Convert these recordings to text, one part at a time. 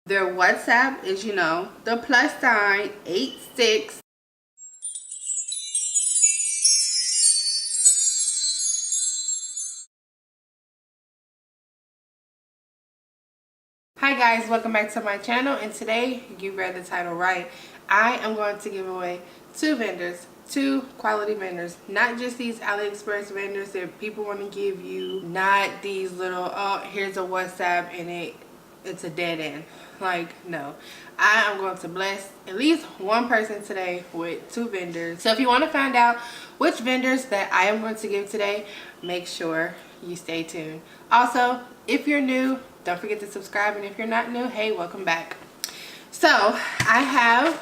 Their WhatsApp is, you know, the +86. Hi guys, welcome back to my channel, and today, you read the title right, I am going to give away two vendors, two quality vendors, not just these Aliexpress vendors that people want to give you, not these little, oh, here's a WhatsApp and it's a dead end. Like, no. I am going to bless at least one person today with two vendors. So if you want to find out which vendors that I am going to give today, make sure you stay tuned. Also, if you're new, don't forget to subscribe, and if you're not new, hey, welcome back. So I have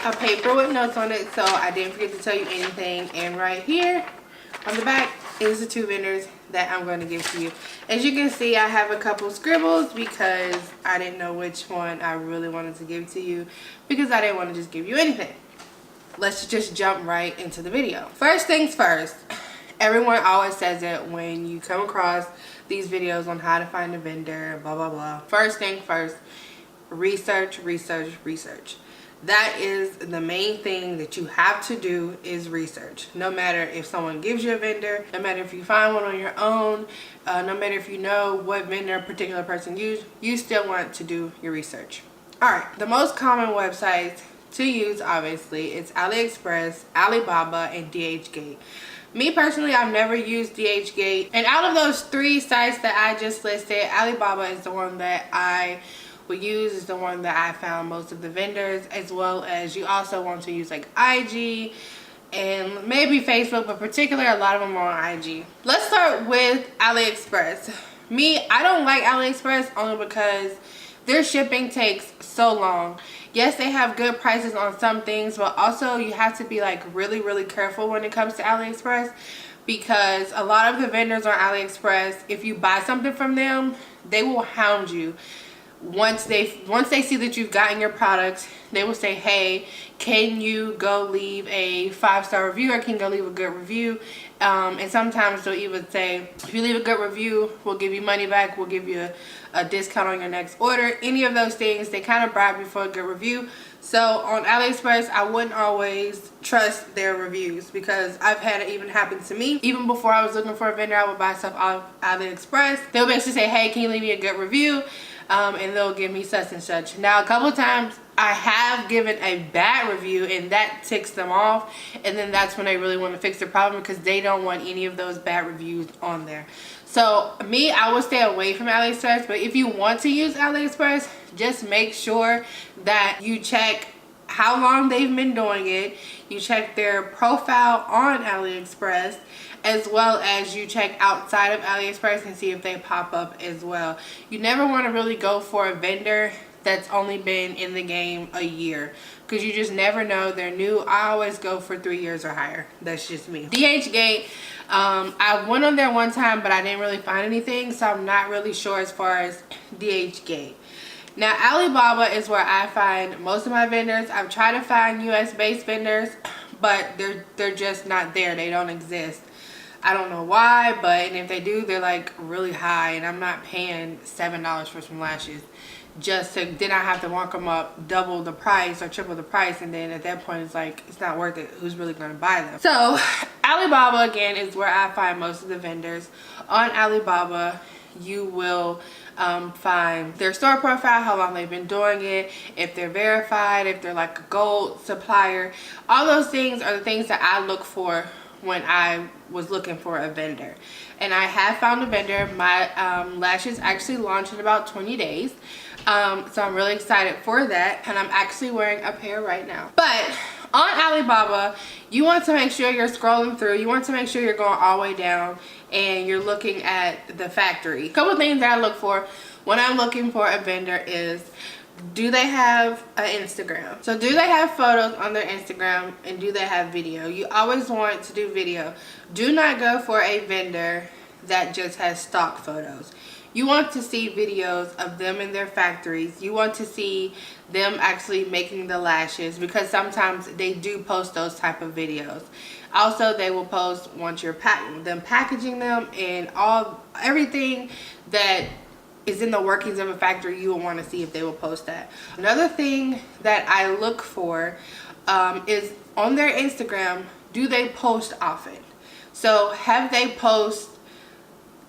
a paper with notes on it, so I didn't forget to tell you anything. And right here on the back is the two vendors that I'm going to give to you. As you can see, I have a couple scribbles because I didn't know which one I really wanted to give to you, because I didn't want to just give you anything. Let's just jump right into the video. First things first, everyone always says it when you come across these videos on how to find a vendor, blah blah blah. First thing first, research, research, research. That is the main thing that you have to do, is research. No matter if someone gives you a vendor, no matter if you find one on your own, no matter if you know what vendor a particular person used, you still want to do your research. Alright, the most common websites to use, obviously, it's Aliexpress, Alibaba, and DHgate. Me personally, I've never used DHgate, and out of those three sites that I just listed, Alibaba is the one that I would use, is the one that I found most of the vendors, as well as you also want to use like IG and maybe Facebook, but particularly a lot of them are on IG. Let's start with Aliexpress. Me, I don't like Aliexpress only because their shipping takes so long. Yes, they have good prices on some things, but also you have to be like really careful when it comes to Aliexpress, because a lot of the vendors on Aliexpress, if you buy something from them, they will hound you. Once they see that you've gotten your products, they will say, hey, can you go leave a 5-star review, or can you go leave a good review? And sometimes they'll even say, if you leave a good review, we'll give you money back, we'll give you a discount on your next order. Any of those things, they kind of bribe you for a good review. So on Aliexpress, I wouldn't always trust their reviews, because I've had it even happen to me. Even before I was looking for a vendor, I would buy stuff off Aliexpress. They'll basically say, hey, can you leave me a good review? And they'll give me such and such. Now, a couple of times I have given a bad review, and that ticks them off, and then that's when they really want to fix the problem, because they don't want any of those bad reviews on there. So me, I would stay away from Aliexpress, but if you want to use Aliexpress, just make sure that you check how long they've been doing it, you check their profile on Aliexpress, as well as you check outside of Aliexpress and see if they pop up as well. You never want to really go for a vendor that's only been in the game a year, because you just never know. They're new. I always go for 3 years or higher. That's just me. DHgate, I went on there one time, but I didn't really find anything, so I'm not really sure as far as DHgate. Now, Alibaba is where I find most of my vendors. I've tried to find US based vendors, but they're just not there. They don't exist. I don't know why, but and if they do, they're like really high, and I'm not paying $7 for some lashes just to then I have to walk them up double the price or triple the price, and then at that point it's like, it's not worth it. Who's really going to buy them? So Alibaba, again, is where I find most of the vendors. On Alibaba, you will find their store profile, how long they've been doing it, if they're verified, if they're like a gold supplier. All those things are the things that I look for when I was looking for a vendor. And I have found a vendor. My lashes actually launched in about 20 days. So I'm really excited for that. And I'm actually wearing a pair right now. But on Alibaba, you want to make sure you're scrolling through. You want to make sure you're going all the way down and you're looking at the factory. A couple of things that I look for when I'm looking for a vendor is, do they have an Instagram? So do they have photos on their Instagram, and do they have video? You always want to do video. Do not go for a vendor that just has stock photos. You want to see videos of them in their factories. You want to see them actually making the lashes, because sometimes they do post those type of videos. Also, they will post once you're packaging them and everything that is in the workings of a factory, you will want to see if they will post that. Another thing that I look for is on their Instagram, do they post often? So have they post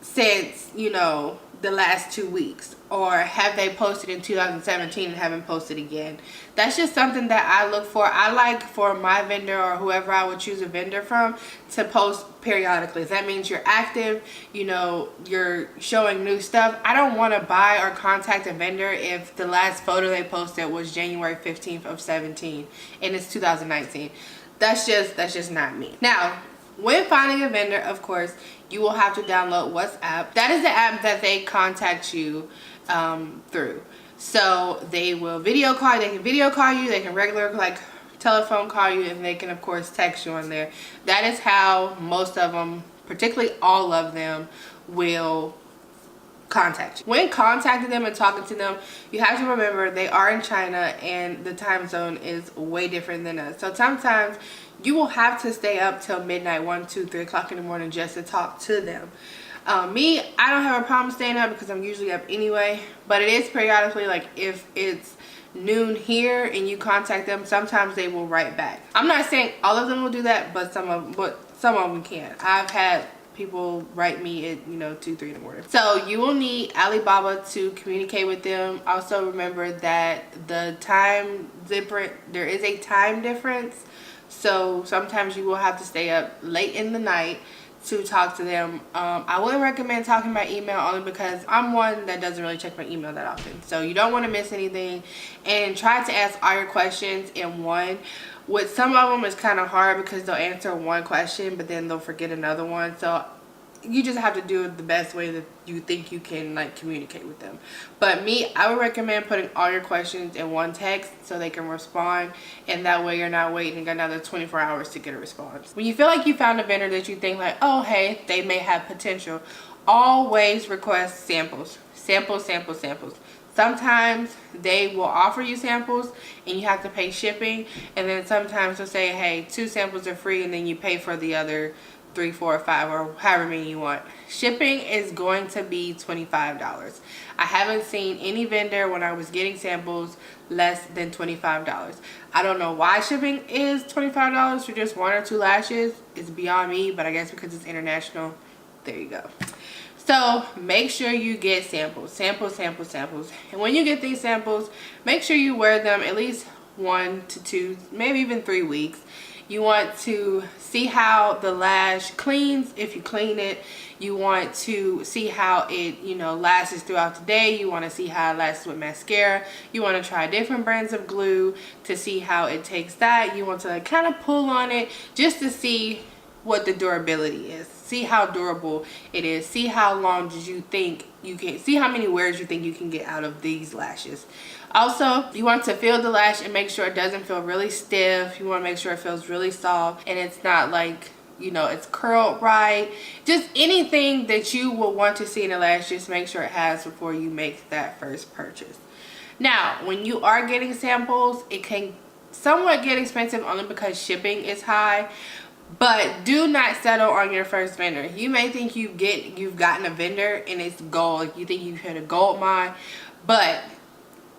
since, you know, the last 2 weeks, or have they posted in 2017 and haven't posted again? That's just something that I look for. I like for my vendor or whoever I would choose a vendor from to post periodically. That means you're active, you know, you're showing new stuff. I don't want to buy or contact a vendor if the last photo they posted was January 15th of 17 and it's 2019. That's just not me. Now, when finding a vendor, of course, you will have to download WhatsApp. That is the app that they contact you through. So they will video call you. They can video call you. They can regular like telephone call you, and they can of course text you on there. That is how most of them, particularly all of them, will contact you. When contacting them and talking to them, you have to remember they are in China and the time zone is way different than us. So sometimes you will have to stay up till midnight, 1, 2, 3 o'clock in the morning just to talk to them. Me, I don't have a problem staying up because I'm usually up anyway, but it is periodically, like if it's noon here and you contact them, sometimes they will write back. I'm not saying all of them will do that, but some of them can. I've had people write me at, you know, 2, 3 in the morning. So you will need Alibaba to communicate with them. Also remember that the time different, there is a time difference. So sometimes you will have to stay up late in the night to talk to them. I wouldn't recommend talking by email only because I'm one that doesn't really check my email that often. So you don't want to miss anything, and try to ask all your questions in one. With some of them, it's kind of hard because they'll answer one question, but then they'll forget another one. So you just have to do it the best way that you think you can like communicate with them. But me, I would recommend putting all your questions in one text so they can respond, and that way you're not waiting another 24 hours to get a response. When you feel like you found a vendor that you think like, oh hey, they may have potential, always request samples. Samples. Sometimes they will offer you samples and you have to pay shipping, and then sometimes they'll say, hey, 2 samples are free, and then you pay for the other 3, 4, or 5, or however many you want. Shipping is going to be $25. I haven't seen any vendor when I was getting samples less than $25. I don't know why shipping is $25 for just 1 or 2 lashes. It's beyond me, but I guess because it's international, there you go. So make sure you get samples. And when you get these samples, make sure you wear them at least 1 to 2, maybe even 3 weeks. You want to see how the lash cleans if you clean it. You want to see how it, you know, lasts throughout the day. You want to see how it lasts with mascara. You want to try different brands of glue to see how it takes that. You want to like kind of pull on it just to see what the durability is. See how durable it is. See how long did you think you can, see how many wears you think you can get out of these lashes. Also, you want to feel the lash and make sure it doesn't feel really stiff. You want to make sure it feels really soft and it's not like, you know, it's curled right. Just anything that you will want to see in a lash, just make sure it has before you make that first purchase. Now, when you are getting samples, it can somewhat get expensive only because shipping is high. But do not settle on your first vendor. You may think you've gotten a vendor and it's gold. You think you've hit a gold mine, but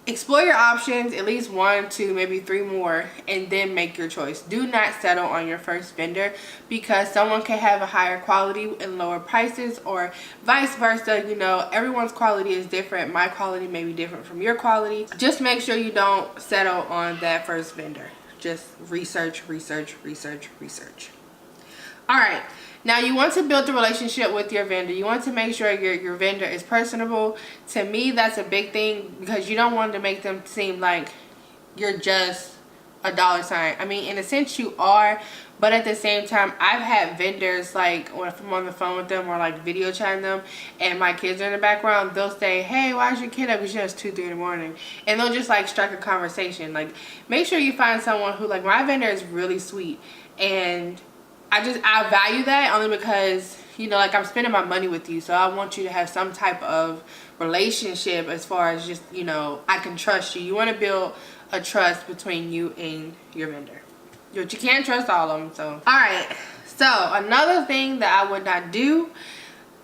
explore your options, at least 1, 2, maybe 3 more, and then make your choice. Do not settle on your first vendor because someone can have a higher quality and lower prices, or vice versa. You know, everyone's quality is different. My quality may be different from your quality. Just make sure you don't settle on that first vendor. Just research. All right, now you want to build a relationship with your vendor. You want to make sure your vendor is personable. To me, that's a big thing because you don't want to make them seem like you're just a dollar sign. I mean, in a sense you are, but at the same time, I've had vendors like when I'm on the phone with them or like video chatting them and my kids are in the background, they'll say, hey, why is your kid up? It's just 2, 3 in the morning. And they'll just like strike a conversation. Like, make sure you find someone who, like, my vendor is really sweet, and I value that only because, you know, like, I'm spending my money with you, so I want you to have some type of relationship as far as just, you know, I can trust you. You want to build a trust between you and your vendor. But you can't trust all of them, so. Alright, so another thing that I would not do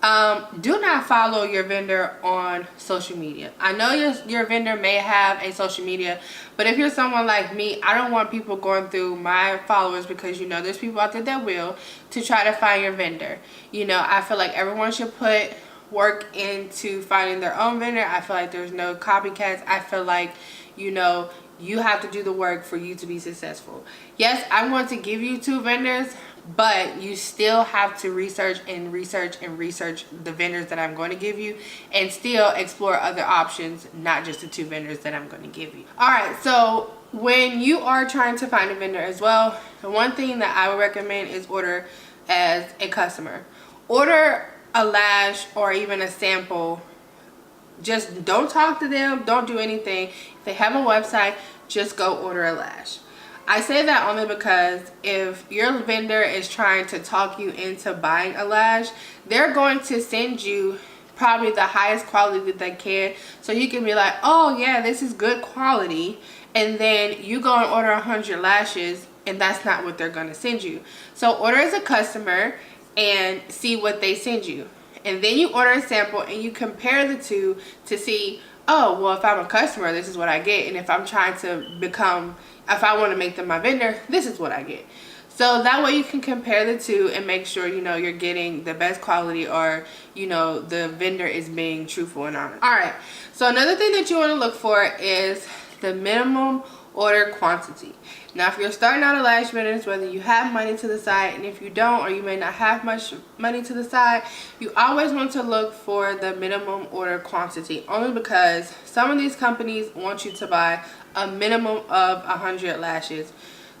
Do not follow your vendor on social media. I know your vendor may have a social media, but if you're someone like me, I don't want people going through my followers, because you know there's people out there that will, to try to find your vendor. You know, I feel like everyone should put work into finding their own vendor. I feel like there's no copycats. I feel like, you know, you have to do the work for you to be successful. Yes, I'm going to give you 2 vendors, but you still have to research the vendors that I'm going to give you, and still explore other options, not just the 2 vendors that I'm going to give you. All right, so when you are trying to find a vendor as well, the one thing that I would recommend is order as a customer. Order a lash or even a sample. Just don't talk to them, don't do anything. If they have a website, just go order a lash. I say that only because if your vendor is trying to talk you into buying a lash, they're going to send you probably the highest quality that they can, so you can be like, oh yeah, this is good quality, and then you go and order 100 lashes, and that's not what they're going to send you. So order as a customer and see what they send you. And then you order a sample and you compare the 2 to see, oh, well, if I'm a customer, this is what I get. And if I'm trying to if I want to make them my vendor, this is what I get. So that way you can compare the 2 and make sure, you know, you're getting the best quality, or, you know, the vendor is being truthful and honest. All right. So another thing that you want to look for is the minimum order quantity. Now, if you're starting out a lash business, whether you have money to the side, and if you don't, or you may not have much money to the side, you always want to look for the minimum order quantity, only because some of these companies want you to buy a minimum of 100 lashes.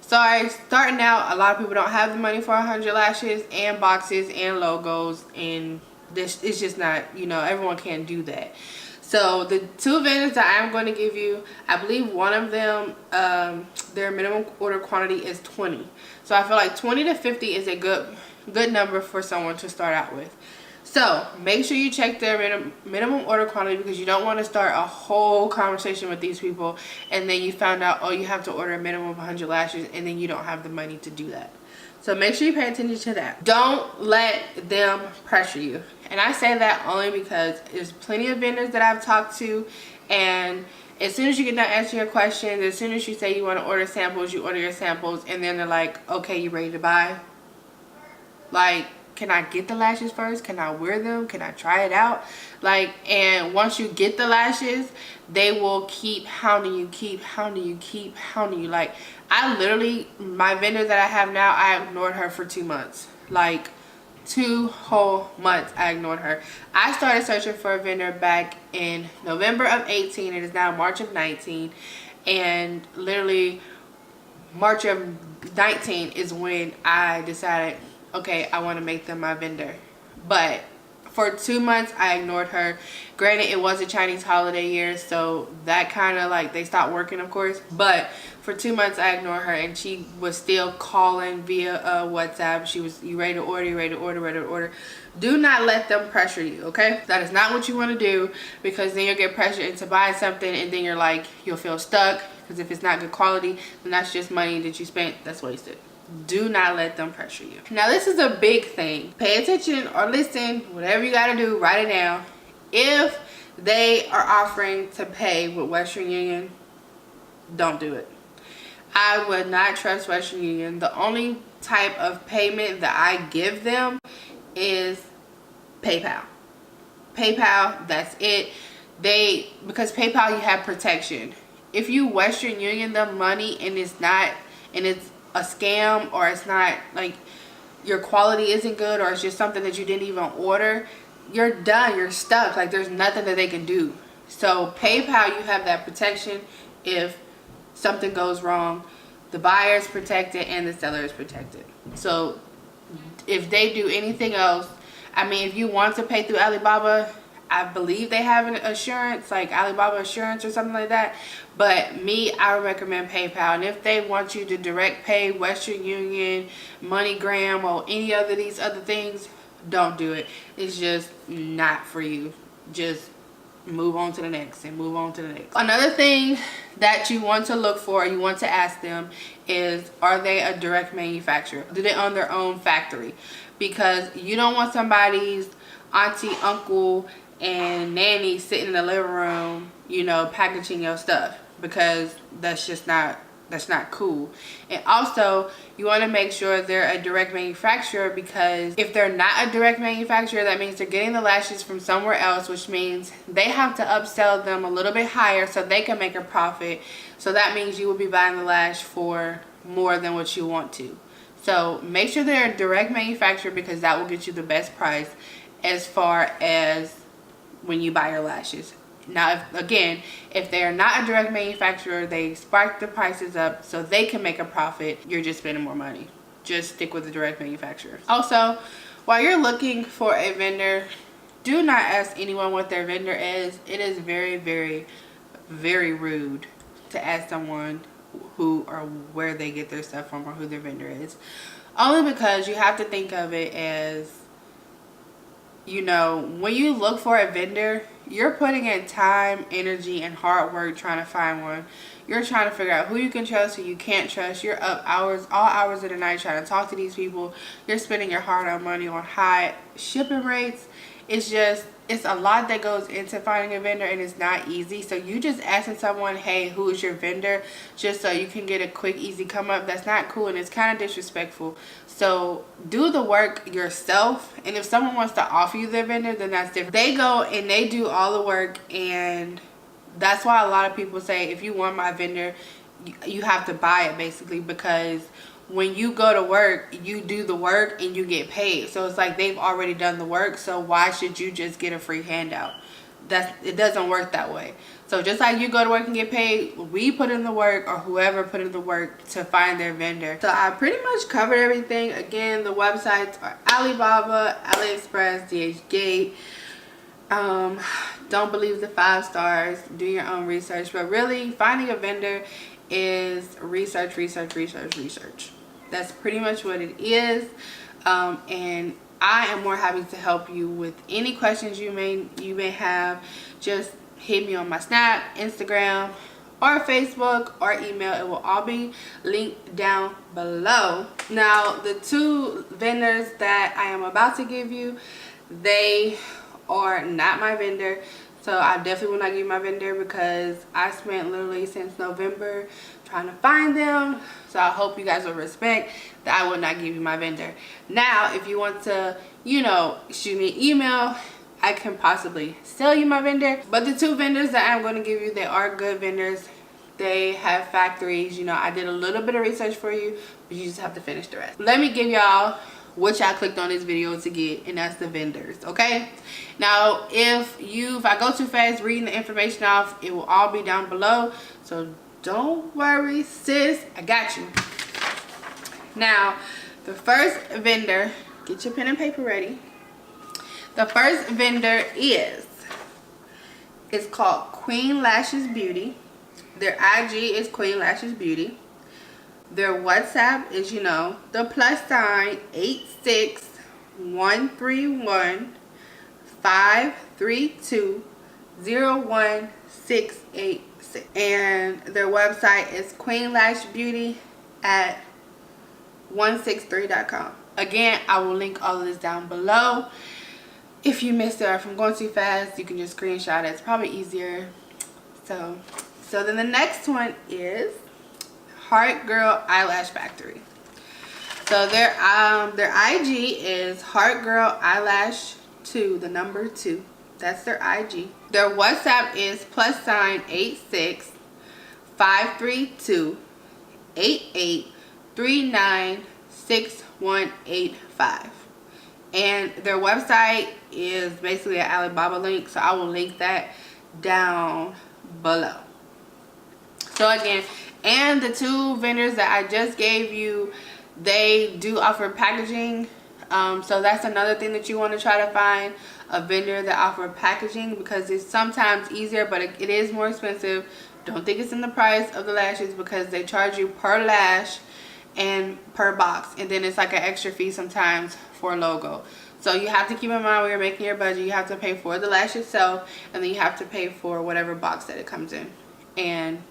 Sorry, starting out, a lot of people don't have the money for 100 lashes and boxes and logos, and this is just not, you know, everyone can't do that. So the 2 vendors that I'm going to give you, I believe one of them, their minimum order quantity is 20. So I feel like 20 to 50 is a good number for someone to start out with. So make sure you check their minimum order quantity, because you don't want to start a whole conversation with these people and then you found out, oh, you have to order a minimum of 100 lashes, and then you don't have the money to do that. So make sure you pay attention to that. Don't let them pressure you. And I say that only because there's plenty of vendors that I've talked to, and as soon as you get done answering your questions, as soon as you say you want to order samples, you order your samples, and then they're like, okay, you ready to buy? Like, can I get the lashes first? Can I wear them? Can I try it out? Like, and once you get the lashes, they will keep hounding you, keep hounding you. Like, I literally, my vendor that I have now, I ignored her for 2 months. Like, 2 whole months I ignored her. I started searching for a vendor back in November of 18. It is now March of 19. And literally March of 19 is when I decided, okay, I want to make them my vendor. But for 2 months I ignored her. Granted, it was a Chinese holiday year, so that kind of like, they stopped working, of course. But for 2 months I ignored her, and she was still calling via WhatsApp. She was, you ready to order, you ready to order, ready to order. Do not let them pressure you, okay? That is not what you want to do, because then you'll get pressured into buying something, and then you're like, you'll feel stuck, because if it's not good quality, then that's just money that you spent that's wasted. Do not let them pressure you. Now, this is a big thing. Pay attention or listen, whatever you got to do, write it down. If they are offering to pay with Western Union, don't do it. I would not trust Western Union. The only type of payment that I give them is PayPal. PayPal, that's it. Because PayPal, you have protection. If you Western Union them money and it's a scam, or it's not, like, your quality isn't good, or it's just something that you didn't even order, you're done, you're stuck. Like, there's nothing that they can do. So PayPal, you have that protection. If something goes wrong, the buyer is protected and the seller is protected. So if they do anything else, I mean, if you want to pay through Alibaba, I believe they have an assurance, like Alibaba Assurance or something like that. But me, I would recommend PayPal. And if they want you to direct pay, Western Union, MoneyGram, or any other these other things, don't do it. It's just not for you. Just move on to the next and move on to the next. Another thing that you want to look for, you want to ask them, is are they a direct manufacturer? Do they own their own factory? Because you don't want somebody's auntie, uncle, and nanny sitting in the living room, you know, packaging your stuff, because that's not cool. And also, you want to make sure they're a direct manufacturer, because if they're not a direct manufacturer, that means they're getting the lashes from somewhere else, which means they have to upsell them a little bit higher so they can make a profit. So that means you will be buying the lash for more than what you want to. So make sure they're a direct manufacturer, because that will get you the best price as far as when you buy your lashes. Now, if they are not a direct manufacturer, they spark the prices up so they can make a profit. You're just spending more money. Just stick with the direct manufacturer. Also, while you're looking for a vendor, do not ask anyone what their vendor is. It is very, very, very rude to ask someone who or where they get their stuff from or who their vendor is. Only because you have to think of it as, you know, when you look for a vendor, you're putting in time, energy, and hard work trying to find one. You're trying to figure out who you can trust, who you can't trust. You're up all hours of the night trying to talk to these people. You're spending your hard-earned money on high shipping rates. It's a lot that goes into finding a vendor, and it's not easy. So you just asking someone, hey, who is your vendor, just so you can get a quick, easy come up, that's not cool, and it's kind of disrespectful. So do the work yourself, and if someone wants to offer you their vendor, then that's different. They go and they do all the work, and that's why a lot of people say, if you want my vendor, you have to buy it, basically, because when you go to work, you do the work and you get paid. So it's like they've already done the work, so why should you just get a free handout? It doesn't work that way. So just like you go to work and get paid, we put in the work, or whoever put in the work to find their vendor. So I pretty much covered everything. Again, the websites are Alibaba, Aliexpress, DHgate. Don't believe the 5 stars. Do your own research. But really, finding a vendor is research. That's pretty much what it is. And I am more happy to help you with any questions you may have. Just hit me on my Snap, Instagram, or Facebook, or email. It will all be linked down below. Now, the 2 vendors that I am about to give you, they are not my vendor. So I definitely will not give you my vendor, because I spent literally since November trying to find them. So I hope you guys will respect that I will not give you my vendor. Now, if you want to, you know, shoot me an email, I can possibly sell you my vendor. But the 2 vendors that I'm going to give you, they are good vendors. They have factories. You know, I did a little bit of research for you, but you just have to finish the rest. Let me give y'all what y'all clicked on this video to get, and that's the vendors. Okay, now if I go too fast reading the information off, it will all be down below, so don't worry, sis, I got you. Now, the first vendor, get your pen and paper ready. The first vendor is called QUEENLASHESBEAUTY. Their IG is QUEENLASHESBEAUTY. Their WhatsApp is, you know, the +sign 8613153201686, and their website is QUEENLASHBEAUTY at 163.com. Again, I will link all of this down below. If you missed it, or if I'm going too fast, you can just screenshot it. It's probably easier. So then the next one is Heart Girl Eyelash Factory. So their IG is Heart Girl Eyelash 2, the number 2. That's their IG. Their WhatsApp is +sign 86532883961885. And their website is basically an Alibaba link, so I will link that down below. So again, and the 2 vendors that I just gave you, they do offer packaging. So that's another thing that you want to try to find, a vendor that offer packaging, because it's sometimes easier, but it is more expensive. Don't think it's in the price of the lashes, because they charge you per lash and per box, and then it's like an extra fee sometimes for a logo. So you have to keep in mind when you're making your budget, you have to pay for the lash itself, and then you have to pay for whatever box that it comes in. And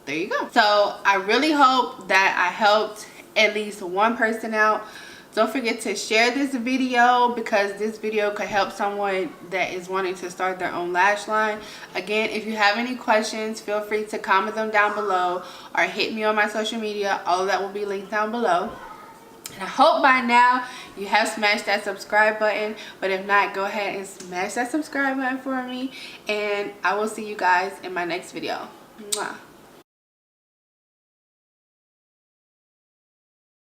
there you go. So I really hope that I helped at least one person out Don't forget to share this video because this video could help someone that is wanting to start their own lash line. Again, if you have any questions, feel free to comment them down below or hit me on my social media. All of that will be linked down below. And I hope by now you have smashed that subscribe button, but if not, go ahead and smash that subscribe button for me, and I will see you guys in my next video. Mwah.